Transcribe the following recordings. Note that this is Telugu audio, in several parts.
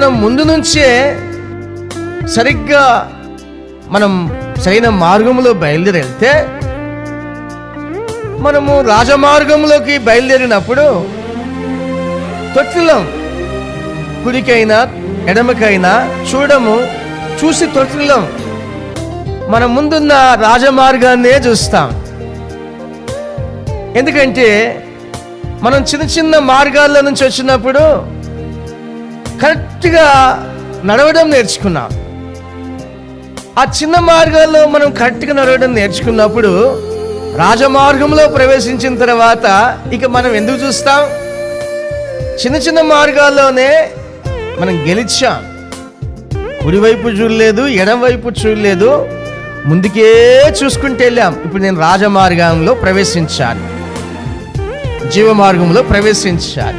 మనం ముందు నుంచే సరిగ్గా మనం సరైన మార్గంలో బయలుదేరి వెళ్తే, మనము రాజమార్గంలోకి బయలుదేరినప్పుడు తొట్టిల్లం, కుడికైనా ఎడమకైనా చూసి తొట్టిల్లం. మన ముందున్న రాజమార్గాన్నే చూస్తాం. ఎందుకంటే మనం చిన్న చిన్న మార్గాల్లో నుంచి వచ్చినప్పుడు కరెక్ట్గా నడవడం నేర్చుకున్నాం. ఆ చిన్న మార్గాల్లో మనం కరెక్ట్గా నడవడం నేర్చుకున్నప్పుడు రాజమార్గంలో ప్రవేశించిన తర్వాత ఇక మనం ఎందుకు చూస్తాం? చిన్న చిన్న మార్గాల్లోనే మనం గెలిచాం. కుడివైపు చూడలేదు, ఎడమవైపు చూడలేదు, ముందుకే చూసుకుంటూ వెళ్ళాం. ఇప్పుడు నేను రాజమార్గంలో ప్రవేశించాలి, జీవమార్గంలో ప్రవేశించాలి,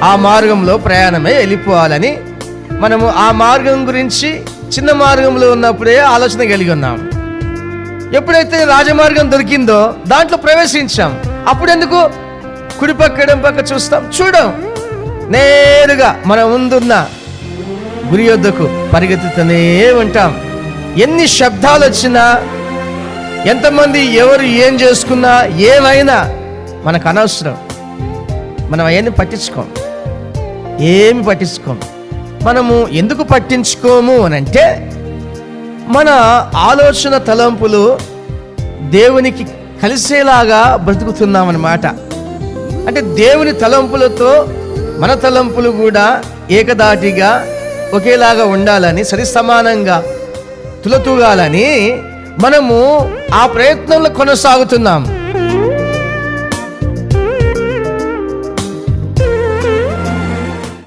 ఆ మార్గంలో ప్రయాణమే వెళ్ళిపోవాలని మనము ఆ మార్గం గురించి చిన్న మార్గంలో ఉన్నప్పుడే ఆలోచన కలిగి ఉన్నాం. ఎప్పుడైతే రాజమార్గం దొరికిందో దాంట్లో ప్రవేశించాం. అప్పుడెందుకు కుడిపక్క ఎడమపక్క చూడం, నేరుగా మన ముందున్న గురి యొద్దకు పరిగెత్తుతూనే ఉంటాం. ఎన్ని శబ్దాలు వచ్చినా, ఎంతమంది ఎవరు ఏం చేసుకున్నా, ఏమైనా మనకు అనవసరం. మనం అవన్నీ ఏమి పట్టించుకోం. మనము ఎందుకు పట్టించుకోము అని అంటే, మన ఆలోచన తలంపులు దేవునికి కలిసేలాగా బ్రతుకుతున్నామన్నమాట. అంటే దేవుని తలంపులతో మన తలంపులు కూడా ఏకదాటిగా ఒకేలాగా ఉండాలని, సరి సమానంగా తులతూగాలని మనము ఆ ప్రయత్నంలో కొనసాగుతున్నాం.